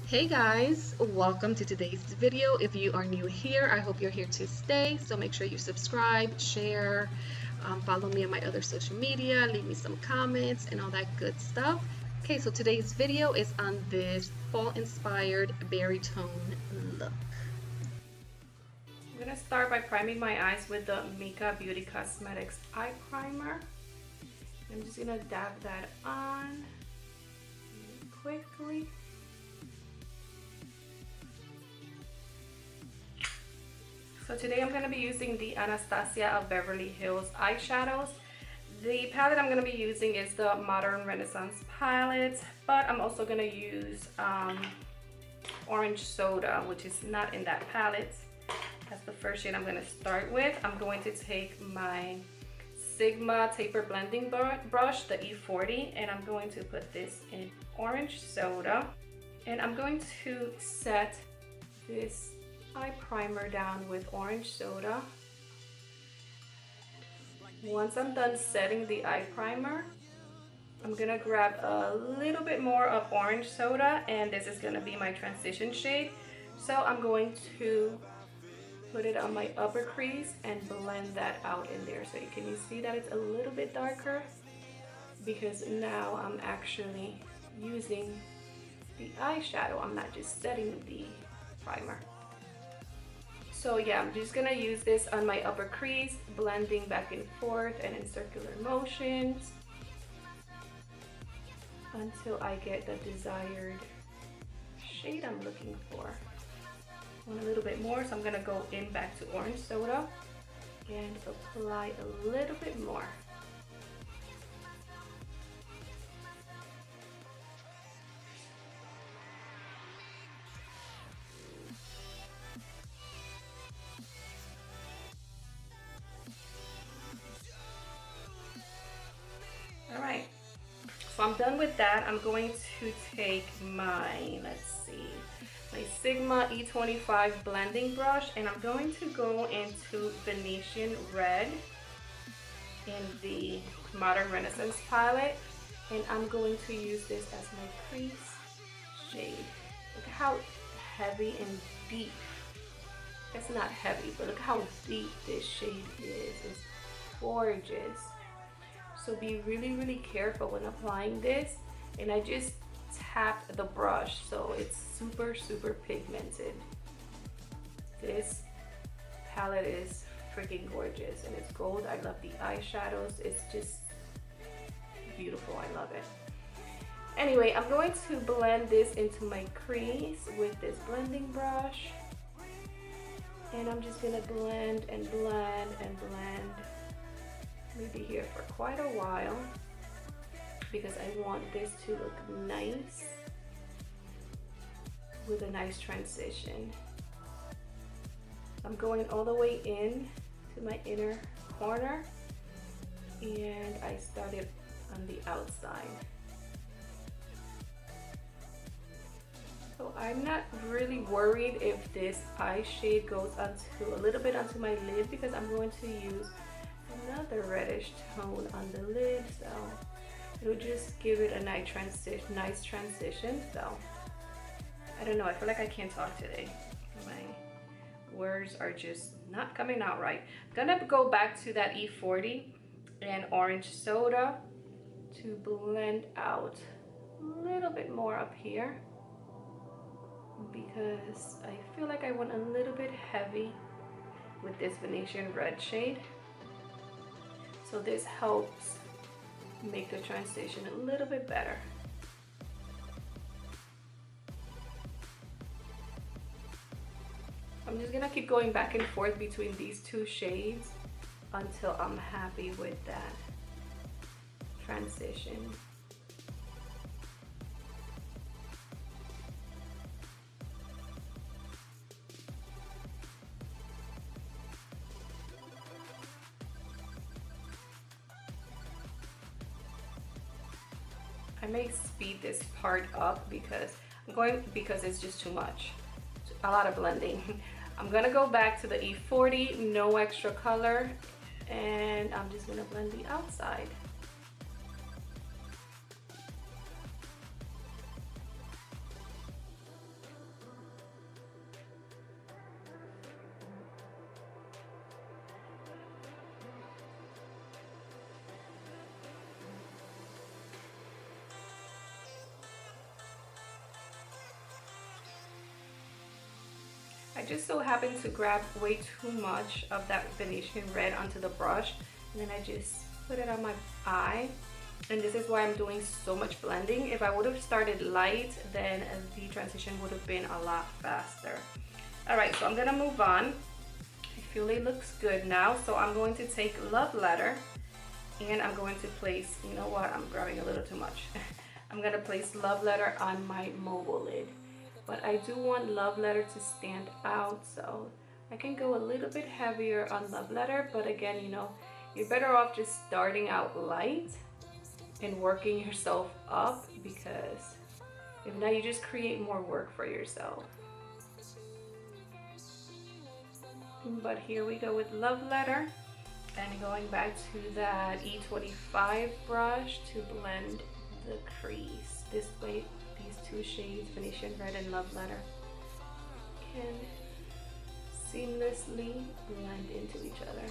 Hey guys, welcome to today's video. If you are new here, I hope you're here to stay. So make sure you subscribe, share, follow me on my other social media, leave me some comments and all that good stuff. Okay, so today's video is on this fall inspired Berrytone look. I'm gonna start by priming my eyes with the Makeup Beauty Cosmetics eye primer. I'm just gonna dab that on quickly. So today I'm going to be using the Anastasia of Beverly Hills eyeshadows. The palette I'm going to be using is the Modern Renaissance palette, but I'm also going to use Orange Soda, which is not in that palette. That's the first shade I'm going to start with. I'm going to take my Sigma Taper Blending Brush, the E40, and I'm going to put this in Orange Soda. And I'm going to set this eye primer down with Orange Soda. Once I'm done setting the eye primer, I'm gonna grab a little bit more of Orange Soda, and this is gonna be my transition shade. So I'm going to put it on my upper crease and blend that out in there. So can you see that it's a little bit darker? Because now I'm actually using the eyeshadow. I'm not just setting the primer. So yeah, I'm just gonna use this on my upper crease, blending back and forth and in circular motions until I get the desired shade I'm looking for. I want a little bit more, so I'm gonna go in back to Orange Soda and apply a little bit more. Alright, so I'm done with that. I'm going to take my, my Sigma E25 blending brush, and I'm going to go into Venetian Red in the Modern Renaissance palette, and I'm going to use this as my crease shade. Look at how heavy and deep. It's not heavy, but look how deep this shade is. It's gorgeous. So be really careful when applying this. And I just tapped the brush, so it's super pigmented. This palette is freaking gorgeous, and it's gold. I love the eyeshadows. It's just beautiful. I love it. Anyway, I'm going to blend this into my crease with this blending brush. And I'm just gonna blend and blend and blend. Maybe here for quite a while because I want this to look nice with a nice transition. I'm going all the way in to my inner corner, and I started on the outside. So I'm not really worried if this eye shade goes onto a little bit onto my lid, because I'm going to use another reddish tone on the lid, so it will just give it a nice transition. So I don't know, I feel like I can't talk today. My words are just not coming out right. I'm gonna go back to that E40 and Orange Soda to blend out a little bit more up here, because I feel like I want a little bit heavy with this Venetian Red shade. So this helps make the transition a little bit better. I'm just gonna keep going back and forth between these two shades until I'm happy with that transition. I may speed this part up because it's just too much. A lot of blending. I'm gonna go back to the E40, no extra color, and I'm just gonna blend the outside. just so happened to grab way too much of that Venetian red onto the brush, and then I just put it on my eye. And this is why I'm doing so much blending. If I would have started light, then the transition would have been a lot faster. All right, so I'm gonna move on. I feel it looks good now, so I'm going to take Love Letter, and I'm going to place, you know what, I'm grabbing a little too much. I'm gonna place Love Letter on my mobile lid. But I do want Love Letter to stand out, so I can go a little bit heavier on Love Letter, but again, you know, you're better off just starting out light and working yourself up, because if not, you just create more work for yourself. But here we go with Love Letter, and going back to that E25 brush to blend the crease. This way, these two shades, Venetian Red and Love Letter, can seamlessly blend into each other.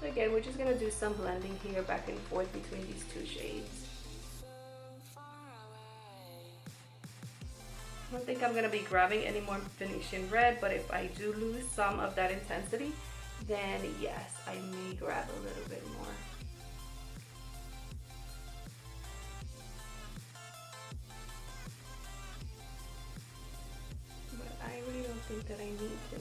So again, we're just gonna do some blending here back and forth between these two shades. I don't think I'm gonna be grabbing any more Venetian Red, but if I do lose some of that intensity, then yes, I may grab a little bit more. I really don't think that I need to.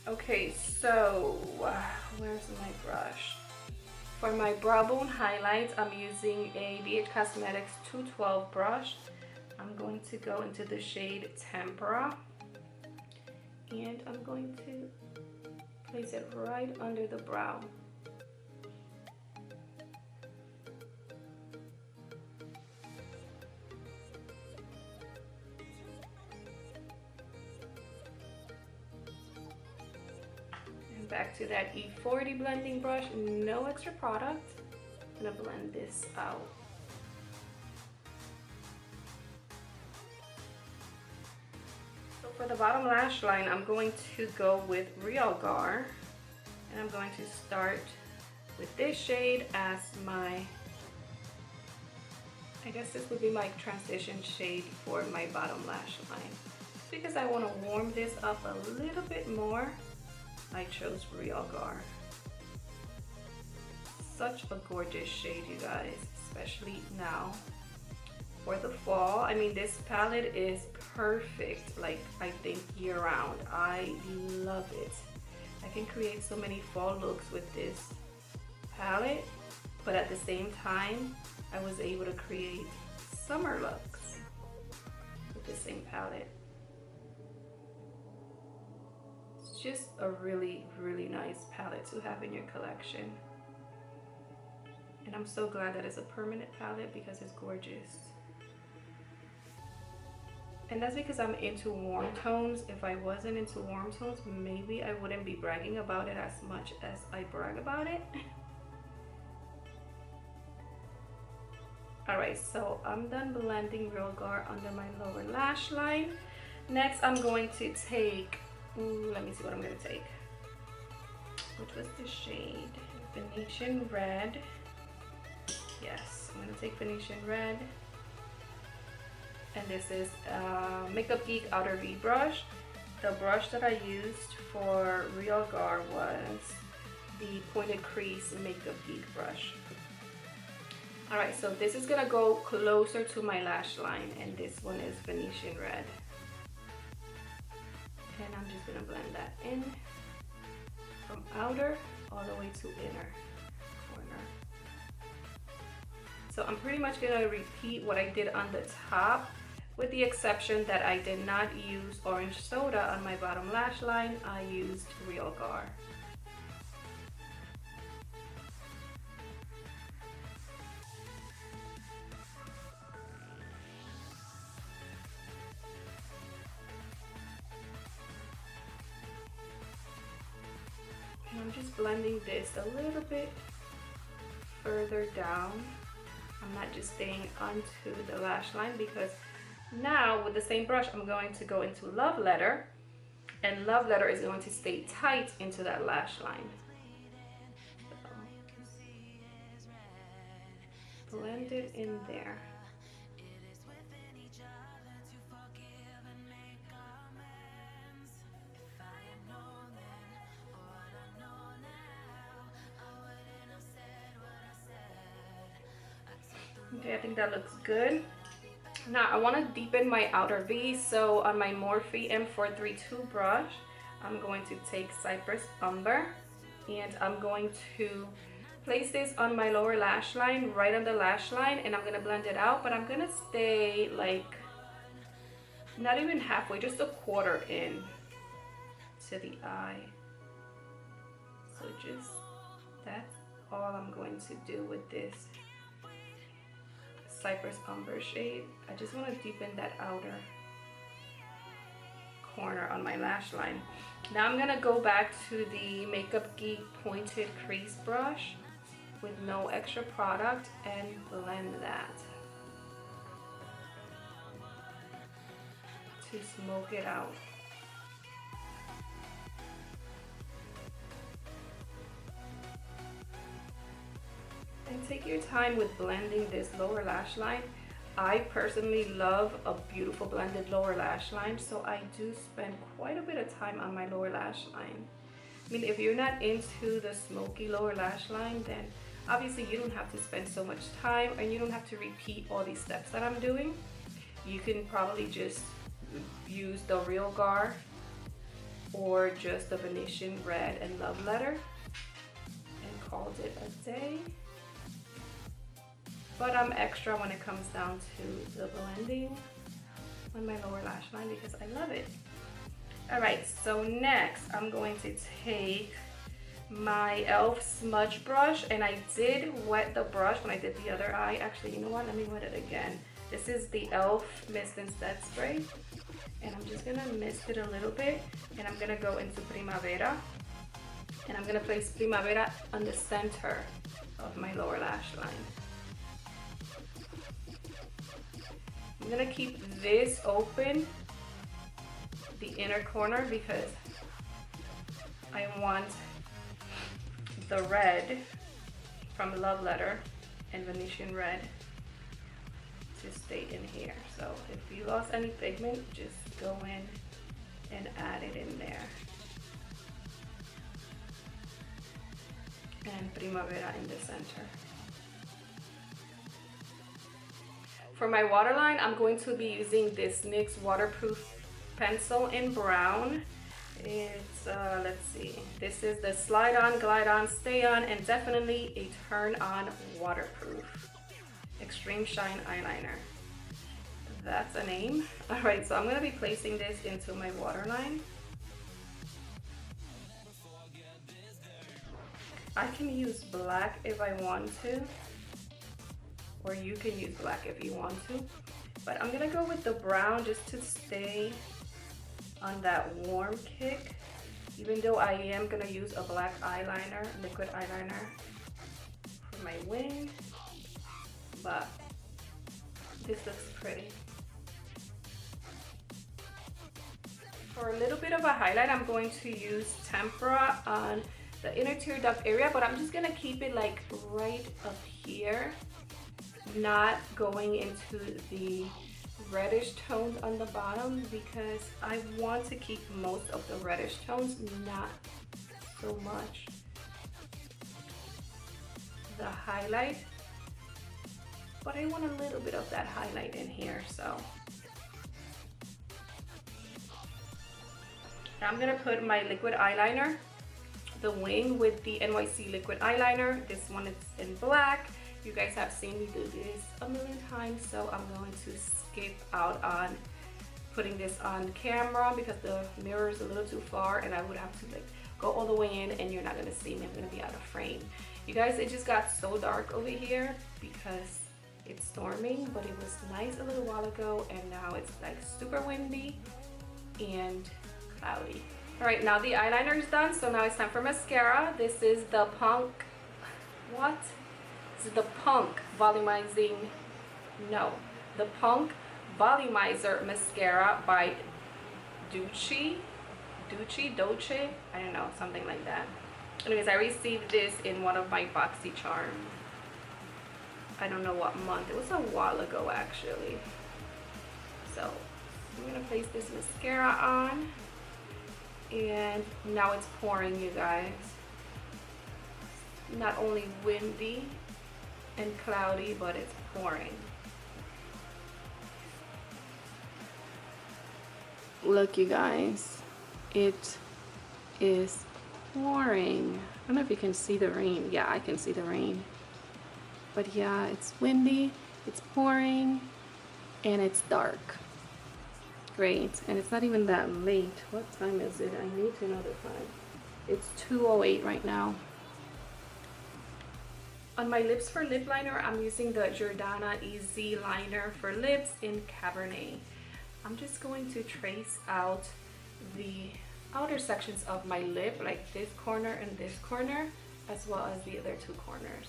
Okay, so where's my brush? For my brow bone highlights, I'm using a ABH Cosmetics 212 brush. I'm going to go into the shade Tempera, and I'm going to place it right under the brow. Back to that E40 blending brush, no extra product. I'm gonna blend this out. So for the bottom lash line, I'm going to go with Real Gar, and I'm going to start with this shade as my, I guess this would be my transition shade for my bottom lash line. Because I want to warm this up a little bit more, I chose Real Gar. Such a gorgeous shade, you guys, especially now for the fall. I mean, this palette is perfect, like I think year round. I love it. I can create so many fall looks with this palette, but at the same time, I was able to create summer looks with the same palette. Just a really, really nice palette to have in your collection. And I'm so glad that it's a permanent palette because it's gorgeous. And that's because I'm into warm tones. If I wasn't into warm tones, maybe I wouldn't be bragging about it as much as I brag about it. Alright, so I'm done blending Real Gar under my lower lash line. Next, I'm going to take, let me see what I'm going to take. Which was the shade? Venetian Red. Yes, I'm going to take Venetian Red. And this is Makeup Geek Outer V brush. The brush that I used for Real Gar was the Pointed Crease Makeup Geek brush. Alright, so this is going to go closer to my lash line, and this one is Venetian Red. And I'm just going to blend that in from outer all the way to inner corner. So I'm pretty much going to repeat what I did on the top, with the exception that I did not use orange soda on my bottom lash line. I used Real Gar. And I'm just blending this a little bit further down I'm not just staying onto the lash line, because now with the same brush I'm going to go into Love Letter, and Love Letter is going to stay tight into that lash line. So, blend it in there. Okay, I think that looks good. Now I want to deepen my outer V, so on my Morphe M432 brush, I'm going to take Cypress Umber, and I'm going to place this on my lower lash line, right on the lash line, and I'm going to blend it out, but I'm going to stay like not even halfway, just a quarter in to the eye. So just, that's all I'm going to do with this Cypress Umber shade. I just want to deepen that outer corner on my lash line. Now I'm gonna go back to the Makeup Geek pointed crease brush with no extra product and blend that to smoke it out. And take your time with blending this lower lash line. I personally love a beautiful blended lower lash line, so I do spend quite a bit of time on my lower lash line. I mean, if you're not into the smoky lower lash line, then obviously you don't have to spend so much time, and you don't have to repeat all these steps that I'm doing. You can probably just use the Real Gar or just the Venetian Red and Love Letter and called it a day. But I'm extra when it comes down to the blending on my lower lash line because I love it. All right, so next I'm going to take my e.l.f. smudge brush, and I did wet the brush when I did the other eye. Actually, you know what? Let me wet it again. This is the e.l.f. Mist and Set Spray, and I'm just gonna mist it a little bit, and I'm gonna go into Primavera, and I'm gonna place Primavera on the center of my lower lash line. I'm gonna keep this open, the inner corner, because I want the red from Love Letter and Venetian Red to stay in here. So if you lost any pigment, just go in and add it in there. And Primavera in the center. For my waterline, I'm going to be using this NYX waterproof pencil in brown. It's, let's see, this is the Slide On, Glide On, Stay On, and definitely a Turn On waterproof Extreme Shine eyeliner. That's a name. All right, so I'm gonna be placing this into my waterline. I can use black if I want to, or you can use black if you want to, but I'm gonna go with the brown just to stay on that warm kick, even though I am gonna use a black eyeliner, liquid eyeliner for my wing, but this looks pretty. For a little bit of a highlight, I'm going to use Tempera on the inner tear duct area, but I'm just gonna keep it like right up here, not going into the reddish tones on the bottom, because I want to keep most of the reddish tones, not so much the highlight, but I want a little bit of that highlight in here. So I'm gonna put my liquid eyeliner, the wing, with the NYC liquid eyeliner. This one is in black. You guys have seen me do this a million times, so I'm going to skip out on putting this on camera because the mirror is a little too far and I would have to like go all the way in and you're not gonna see me. I'm gonna be out of frame. You guys, it just got so dark over here because it's storming, but it was nice a little while ago and now it's like super windy and cloudy. All right, now the eyeliner is done, so now it's time for mascara. This is the Punk, what? It's the Punk Volumizing, no, the Punk Volumizer Mascara by Dolce, I don't know, something like that. Anyways, I received this in one of my BoxyCharm. I don't know what month. It was a while ago actually. So I'm gonna place this mascara on, and now it's pouring, you guys. Not only windy and cloudy, but it's pouring. Look, you guys, it is pouring. I don't know if you can see the rain. Yeah, I can see the rain. But yeah, it's windy, it's pouring, and it's dark. Great, and it's not even that late. What time is it? I need to know the time. It's 2:08 right now. On my lips for lip liner, I'm using the Jordana Easy Liner for Lips in Cabernet. I'm just going to trace out the outer sections of my lip, like this corner and this corner, as well as the other two corners.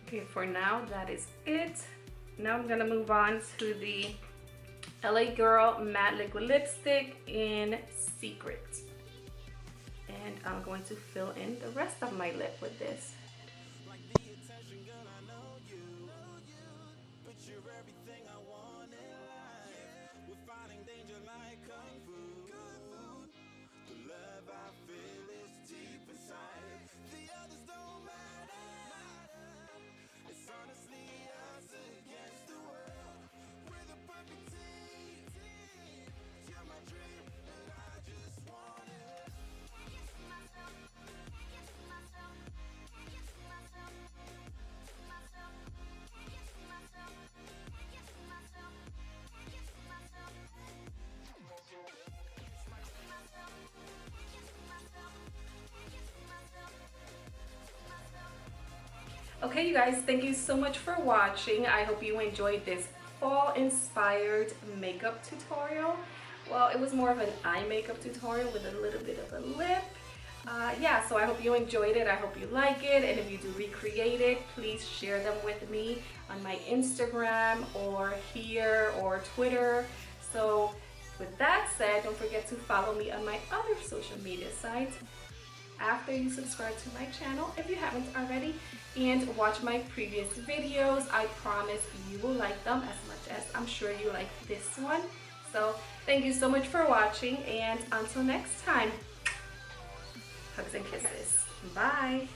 Okay, for now that is it. Now I'm gonna move on to the LA Girl Matte Liquid Lipstick in Secret. And I'm going to fill in the rest of my lip with this. Okay, you guys, thank you so much for watching. I hope you enjoyed this fall-inspired makeup tutorial. Well, it was more of an eye makeup tutorial with a little bit of a lip. Yeah, so I hope you enjoyed it. I hope you like it. And if you do recreate it, please share them with me on my Instagram or here or Twitter. So with that said, don't forget to follow me on my other social media sites after you subscribe to my channel if you haven't already, and watch my previous videos. I promise you will like them as much as I'm sure you like this one. So thank you so much for watching, and until next time, hugs and kisses. Bye.